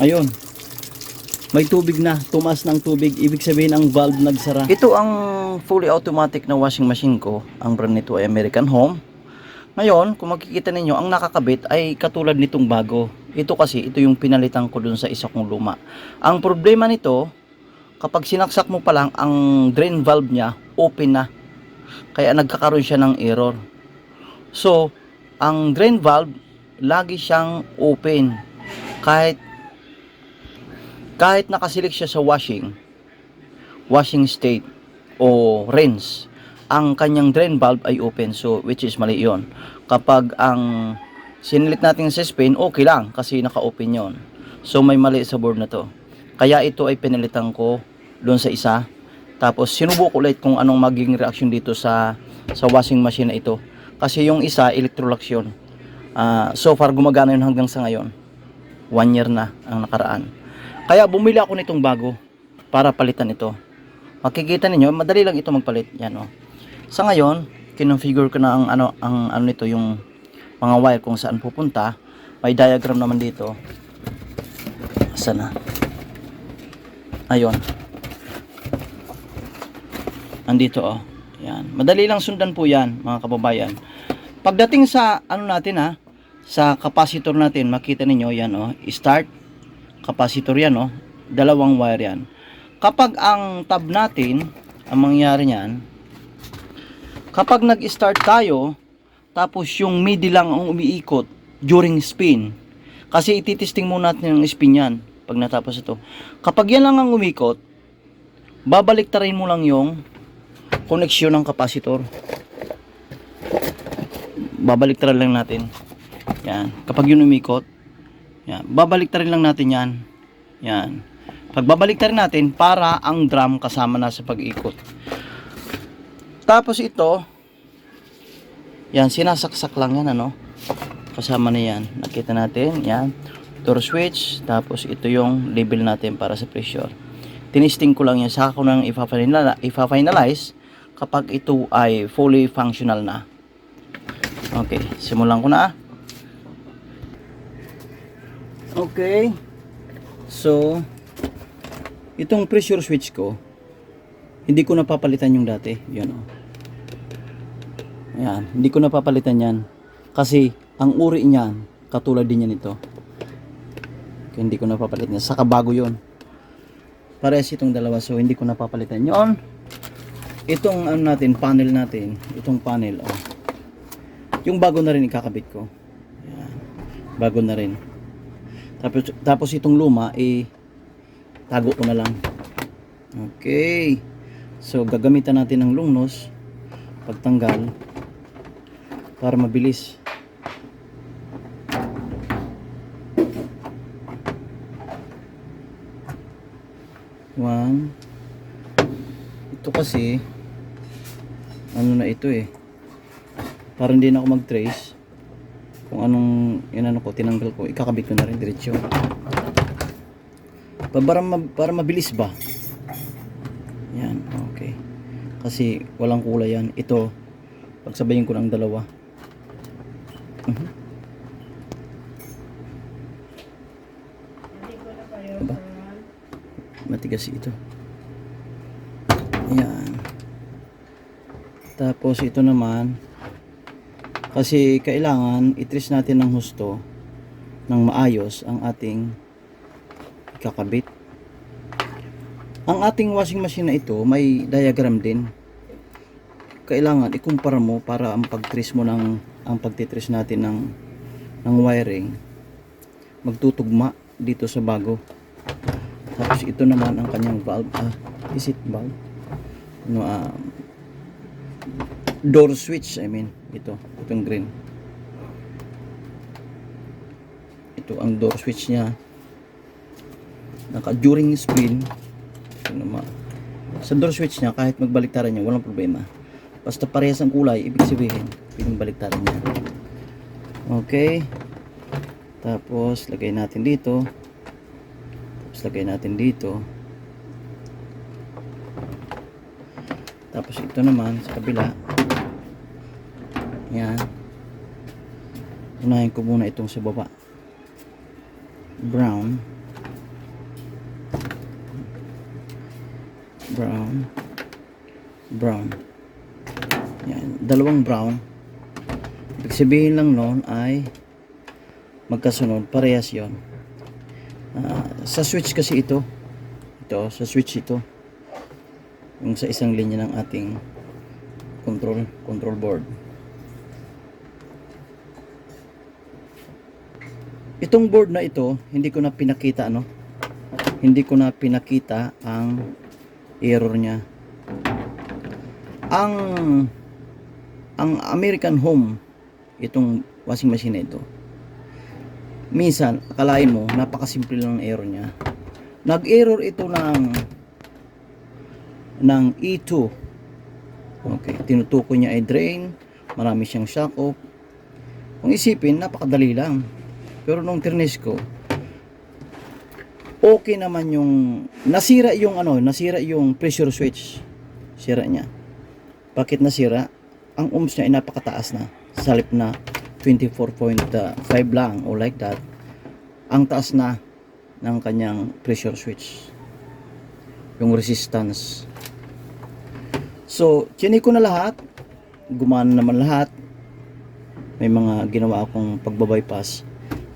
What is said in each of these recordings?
Ayun. May tubig na, tumaas ng tubig, ibig sabihin ang valve nagsara. Ito ang fully automatic na washing machine ko. Ang brand nito ay American Home. Ngayon, kung makikita ninyo, ang nakakabit ay katulad nitong bago. Ito kasi, ito yung pinalitan ko dun sa isa kong luma. Ang problema nito, kapag sinaksak mo pa lang, ang drain valve niya, open na. Kaya nagkakaroon siya ng error. So, ang drain valve, lagi siyang open. Kahit nakasilik siya sa washing state o rinse, ang kanyang drain valve ay open. So which is mali yon. Kapag ang sinilit natin sa spin, okay lang kasi naka-open yon. So may mali sa board na to. Kaya ito ay pinalitan ko doon sa isa. Tapos sinubok ulit kung anong magiging reaction dito sa washing machine na ito. Kasi yung isa, Electrolux yun. So far gumagana yun hanggang sa ngayon. 1 year na ang nakaraan. Kaya bumili ako nitong bago para palitan ito. Makikita ninyo, madali lang ito magpalit. Yan oh. Sa ngayon, kinonfigure ko na ang ano nito, yung mga wire kung saan pupunta. May diagram naman dito. Sana. Ayun. Andito oh. Yan. Madali lang sundan po 'yan, mga kababayan. Pagdating sa natin sa capacitor natin, makita ninyo yan oh, start capacitor yan oh, dalawang wire yan. Kapag ang tab natin, ang mangyayari niyan, kapag nag-start tayo, tapos yung middle lang ang umiikot during spin, kasi ititesting muna natin yung spin yan pag natapos ito. Kapag yan lang ang umikot, babaliktarin mo lang yung koneksyon ng capacitor. Babaliktarin lang natin. Yan. Kapag yun umikot, yan. Babaliktarin lang natin yan. Yan. Pag babaliktarin natin, para ang drum kasama na sa pag-ikot. Tapos ito, yan, sinasaksak lang yan, ano? Kasama na yan. Nakita natin, yan. Door switch, tapos ito yung label natin para sa pressure. Tinisting ko lang yan. Saka ko nang ipa-finalize kapag ito ay fully functional na. Okay, simulan ko na. Okay. So, itong pressure switch ko, hindi ko napapalitan yung dati. Yan o. Ayan, hindi ko napapalitan yan. Kasi, ang uri niyan, katulad din yan ito. Kaya hindi ko napapalitan. Saka bago yun. Parehas itong dalawa. So, hindi ko napapalitan yun. Itong panel natin. Itong panel, oh. Yung bago na rin ikakabit ko. Ayan. Bago na rin. Tapos itong luma, tago ko na lang. Okay. So, gagamitan natin ng long nose pagtanggal para mabilis. One. Ito kasi, ano na ito para hindi na ako mag-trace. Kung anong tinanggal ko, ikakabit ko na rin diretsyo para mabilis ba. Yan, okay, kasi walang kulay yan. Ito, pagsabayin ko ng dalawa. Diba? Matigas ito. Yan. Tapos ito naman, kasi kailangan i-trace natin ng husto ng maayos ang ating ikakabit. Ang ating washing machine na ito may diagram din. Kailangan ikumpara mo para ang pag-trace mo ang pagtitrace natin ng wiring magtutugma dito sa bago. Tapos ito naman ang kanyang valve. Is it valve? Door switch, itong green. Ito ang door switch niya. During spin, sa door switch niya, kahit magbaliktaran niya, walang problema. Basta parehas ang kulay, ibig sabihin, pwedeng baliktaran niya. Okay. Tapos, lagay natin dito. Tapos, lagay natin dito. Tapos, ito naman, sa kabila. Yan. Unahin ko muna itong sa baba. Brown. Brown. Brown. Yan, dalawang brown. Ibig sabihin lang noon ay magkasunod, parehas yon. Sa switch kasi ito, sa switch ito, yung sa isang linya ng ating control board. Itong board na ito, hindi ko na pinakita ang error niya. Ang American Home, itong washing machine na ito, minsan akalain mo napakasimple lang ng error niya. Nag-error ito ng E2. Okay, tinutukoy niya ay drain, marami siyang shock off. Kung isipin, napakadali lang. Pero nung tirnis ko, okay naman yung nasira yung pressure switch. Sira niya. Bakit nasira? Ang ohms niya ay napakataas na. Sa halip na 24.5 lang o like that, ang taas na ng kanyang pressure switch, yung resistance. So, chinik ko na lahat, gumana naman lahat. May mga ginawa akong pagbabypass,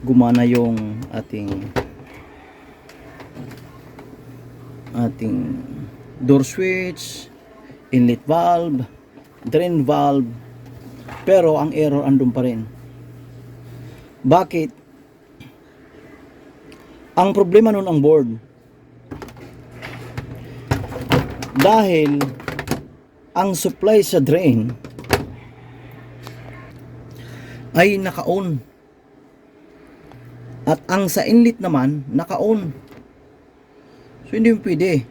gumana yung ating door switch, inlet valve, drain valve, pero ang error andun pa rin. Bakit? Ang problema nun ang board. Dahil ang supply sa drain ay naka-on. At ang sa inlet naman, naka-on. So hindi mo pwede.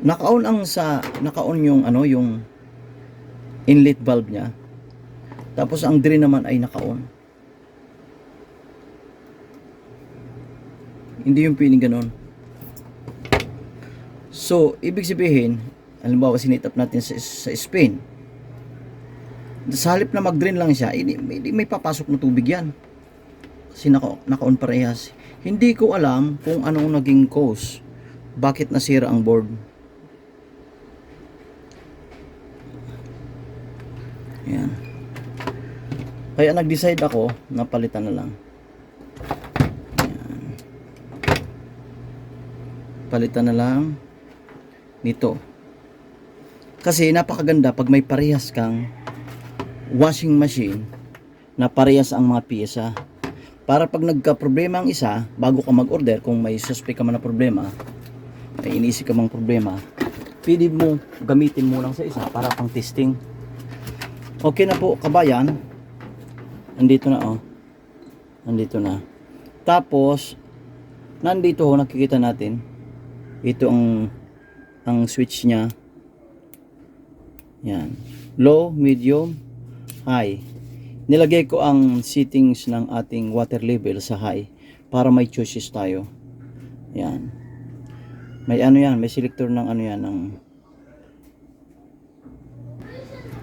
Naka-on yung yung inlet valve niya. Tapos ang drain naman ay naka-on. Hindi yung pwedeng ganun. So, ibig sabihin, halimbawa sinit up natin sa Spain. Sa halip na mag-drain lang siya, hindi may papasok na tubig yan. Kasi naka-on parehas. Hindi ko alam kung anong naging cause. Bakit nasira ang board. Yan. Kaya nag-decide ako na palitan na lang. Yan. Palitan na lang nito. Kasi napakaganda pag may parehas kang washing machine na parehas ang mga piyesa. Para pag nagka-problema ang isa, bago ka mag-order, kung may suspect ka man na problema, may inisip ka mang problema, pwede mo gamitin mo lang sa isa para pang testing. Okay na po kabayan. Nandito na Nandito na. Tapos nandito nakikita natin ito ang switch niya. Yan. Low, medium, high. Nilagay ko ang settings ng ating water level sa high para may choices tayo. Yan. May may selector ng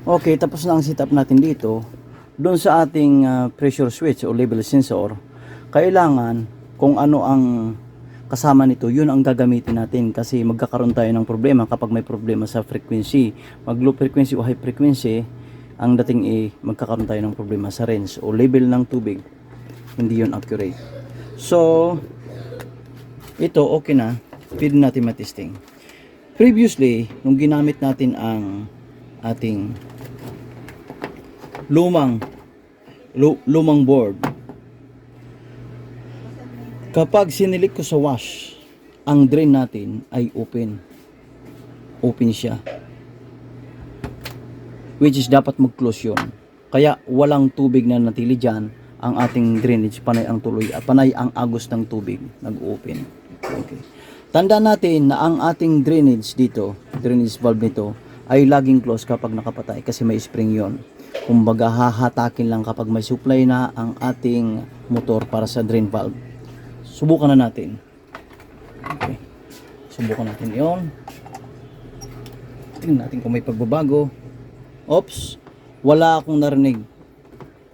Okay, tapos na ang setup natin dito. Doon sa ating pressure switch o level sensor, kailangan kung ano ang kasama nito, yun ang gagamitin natin kasi magkakaroon tayo ng problema kapag may problema sa frequency. Mag low frequency o high frequency, ang dating magkakaroon tayo ng problema sa range o level ng tubig. Hindi yun accurate. So, ito okay na. Pwede natin matesting. Previously, nung ginamit natin ang ating lumang board, kapag sinilik ko sa wash, ang drain natin ay open siya, which is dapat mag-close yun. Kaya walang tubig na natili dyan. Ang ating drainage panay ang tuloy at panay ang agos ng tubig, nag-open. Okay. Tandaan natin na ang ating drainage valve nito ay laging close kapag nakapatay kasi may spring yon. Kumbaga hahatakin lang kapag may supply na ang ating motor para sa drain valve. Subukan na natin. Okay. Subukan natin yon. Tingnan natin kung may pagbabago. Oops, wala akong narinig.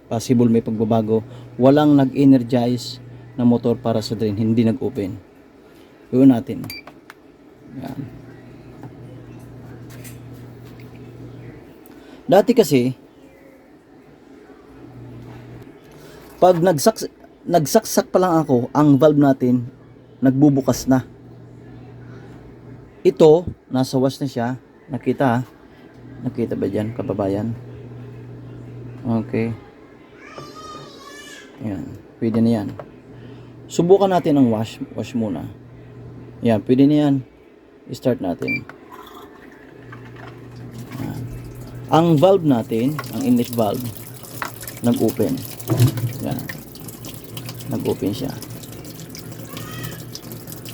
Possible may pagbabago. Walang nag-energize na motor para sa drain, hindi nag-open. Gawin natin. Yan. Dati kasi, pag nagsaksak pa lang ako, ang valve natin, nagbubukas na. Ito, nasa wash na siya. Nakita ha? Nakita ba dyan, kababayan? Okay. Yan. Pwede na yan. Subukan natin ang wash. Wash muna. Yan. Pwede na yan. I-start natin. Yan. Ang valve natin, ang inlet valve, nag-open. Yan. Nag-open siya.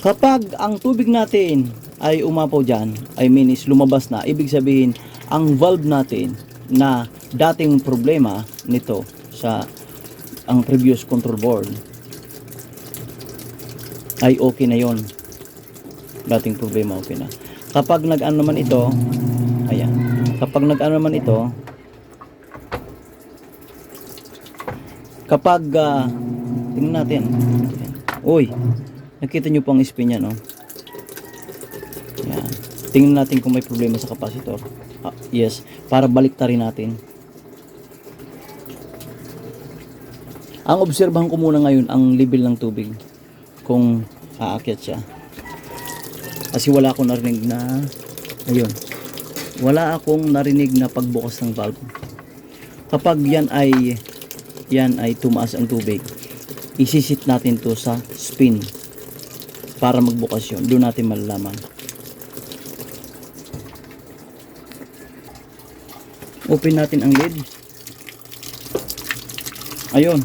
Kapag ang tubig natin ay umapaw dyan, I mean is lumabas na, ibig sabihin, ang valve natin na dating problema nito sa ang previous control board ay okay na yon. Dating problema okay na. Kapag nag-ano naman ito, ayan. Kapag nag-ano naman ito, kapag tingnan natin. Uy, nakita nyo po ang spin niya, no? Ayan. Tingnan natin kung may problema sa capacitor. Yes, para baliktarin natin. Ang obserbahan ko muna ngayon ang level ng tubig kung aakyat siya. Kasi wala akong narinig na ayun. Wala akong narinig na pagbukas ng valve. Kapag yan ay tumaas ang tubig, isisit natin to sa spin para magbukas yun. Doon natin malalaman. Open natin ang lid. Ayun.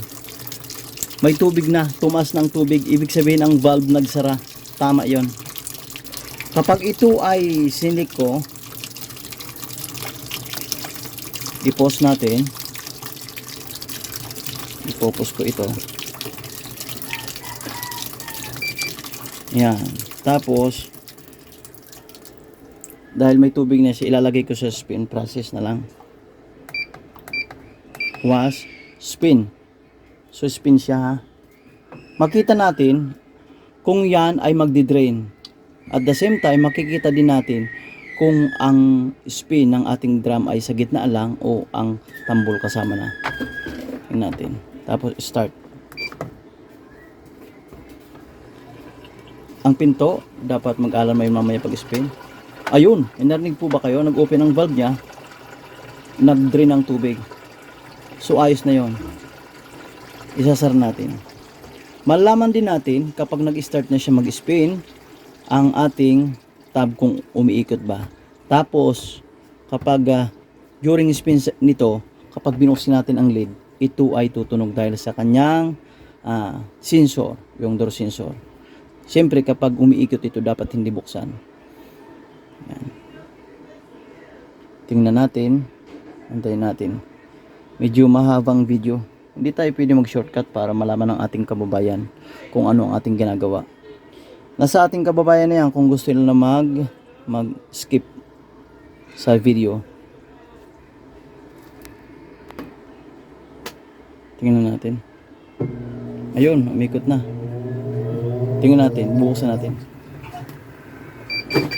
May tubig na. Tumaas ng tubig. Ibig sabihin ang valve nagsara. Tama yon. Kapag ito ay sinik ko, i-pause natin. I-focus ko ito. Yan. Tapos, dahil may tubig na siya, ilalagay ko sa spin process na lang. Was, spin. So, spin siya ha. Makita natin kung yan ay magdi-drain. At the same time, makikita din natin kung ang spin ng ating drum ay sa gitna lang o ang tambol kasama na. Tingnan natin. Tapos, start. Ang pinto, dapat mag-alarm yung mamaya pag-spin. Ayun, narinig po ba kayo? Nag-open ang valve niya. Nag-drain ang tubig. So, ayos na yon. Isasara natin. Malalaman din natin kapag nag-start na siya mag-spin ang ating tab kung umiikot ba. Tapos, kapag during spin nito, kapag binuksan natin ang lid, ito ay tutunog dahil sa kanyang sensor, yung door sensor. Siyempre, kapag umiikot ito, dapat hindi buksan. Yan. Tingnan natin. Antayin natin. Medyo mahabang video. Hindi tayo pwede mag-shortcut para malaman ng ating kababayan kung ano ang ating ginagawa. Nasa ating kababayan na yan kung gusto nila mag-skip sa video. Tingnan natin. Ayun, umikot na. Tingnan natin, buksan natin.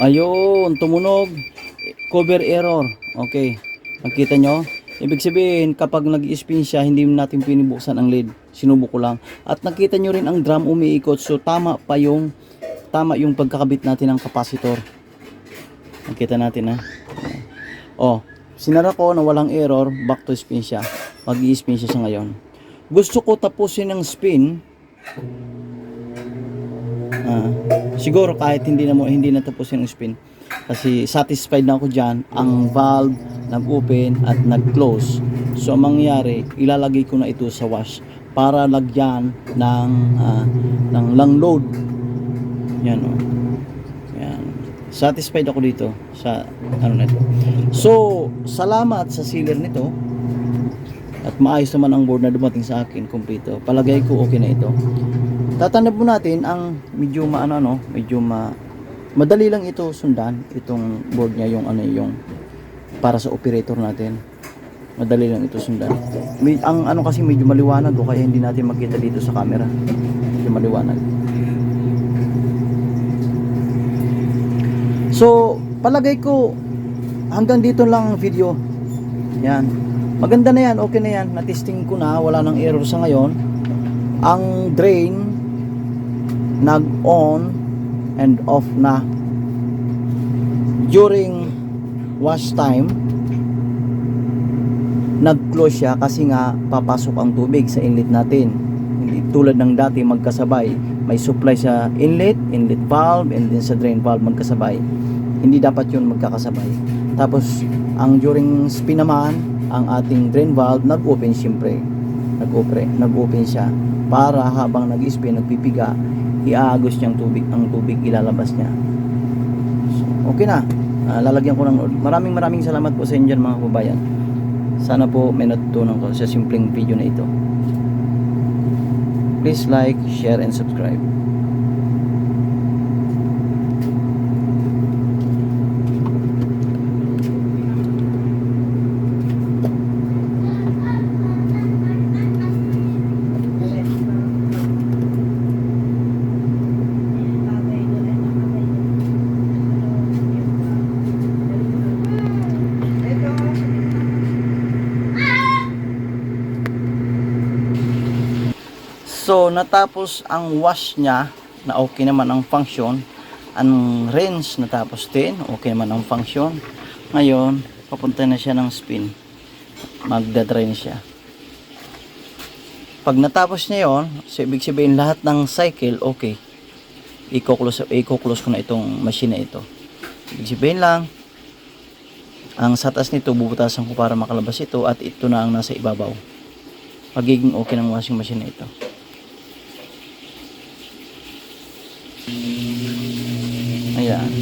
Ayun, tumunog. Cover error. Okay. Nakita nyo? Ibig sabihin, kapag nag-spin siya, hindi natin pinibuksan ang lid. Sinubok ko lang. At nakita nyo rin ang drum umiikot. So, tama yung pagkakabit natin ng capacitor. Nakita natin ha. Oh, sinara ko na walang error. Back to spin siya. Mag-i-spin siya sa ngayon. Gusto ko tapusin ang spin. Siguro kahit hindi na tapusin ang spin. Kasi satisfied na ako dyan. Ang valve nag-open at nag-close. So, ang mangyayari, ilalagay ko na ito sa wash para lagyan ng lang load. Yan o. Yan. Satisfied ako dito sa ano nito. So, salamat sa sealer nito. At maayos naman ang board na dumating sa akin, kumpleto. Palagay ko okay na ito. Tatanggap mo natin ang medyo madali lang ito sundan, itong board niya, yung para sa operator natin. Madali lang ito sundan. Ang ano kasi medyo maliwanag kaya hindi natin makita dito sa camera. Medyo maliwanag. So palagay ko hanggang dito lang ang video. Yan, maganda na yan, okay na yan, na-testing ko na, wala nang error sa ngayon. Ang drain nag-on and off na during wash time. Nag-close siya kasi nga papasok ang tubig sa inlet natin. Hindi tulad ng dati magkasabay. May supply sa inlet valve, and then sa drain valve magkasabay. Hindi dapat yun magkakasabay. Tapos ang during spin naman, ang ating drain valve nag-open siyempre. Nag-open siya para habang nag-spin, nagpipiga, iagos niyang tubig, ang tubig ilalabas niya. So, okay na. Lalagyan ko ng maraming salamat po sa inyo mga kababayan. Sana po may natutunan ko sa simpleng video na ito. Please like, share, and subscribe. So natapos ang wash niya, na okay naman ang function. Ang rinse natapos din, okay naman ang function. Ngayon papunta na siya ng spin, magda-drain siya. Pag natapos niya yon, so ibig sabihin lahat ng cycle okay. I-close ko na itong machine na ito. Ibig sabihin lang, ang sa taas nito bubutasan ko para makalabas ito, at ito na ang nasa ibabaw. Magiging okay ng washing machine na ito. Ayan,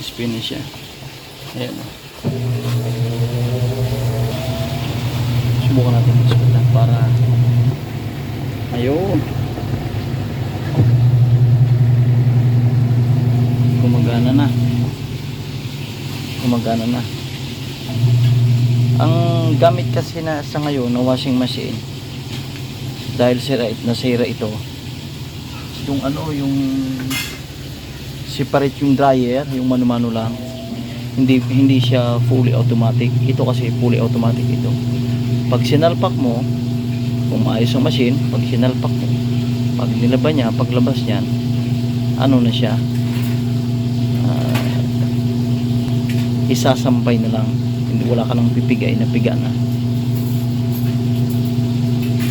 spin na siya. Ayan, subukan natin mag-spin lang para ayun, gumagana na. Ang gamit kasi na sa ngayon na washing machine, dahil nasira ito, yung yung separate yung dryer, yung mano-mano lang, hindi siya fully automatic. Ito kasi fully automatic ito. Pag sinalpak mo, kung maayos ang machine, pag sinalpak mo, pag nilaban niya, paglabas niyan, na siya, isasampay na lang, hindi, wala ka nang pipigay na piga na.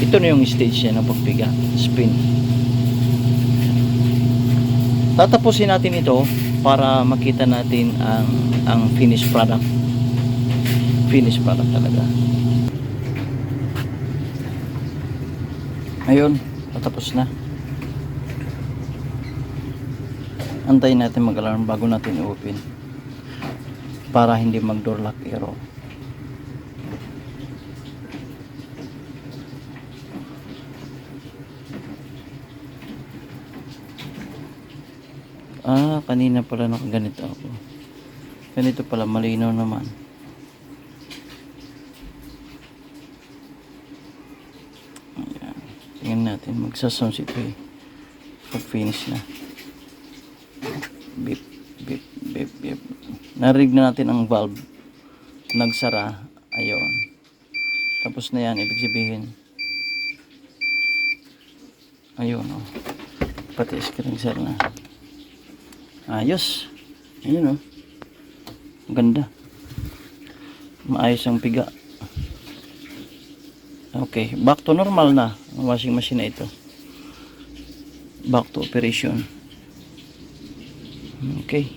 Ito na yung stage niya ng pagpiga, spin. Tatapusin natin ito para makita natin ang finished product. Finished product talaga. Ayun, tatapos na. Antayin natin mag-alarm bago natin i-open para hindi mag-door lock error. Kanina pala nakaganito ako. Ganito pala, malinaw naman. Ayan. Tingnan natin, magsasounds ito pag finish na. Beep, beep, beep, beep. Narinig na natin ang valve. Nagsara. Ayun. Tapos na yan, ibig sabihin. Ayun, pati screen share na. Ayos. Ayun, ganda. Maayos ang piga. Okay, back to normal na ang washing machine na ito. Back to operation. Okay.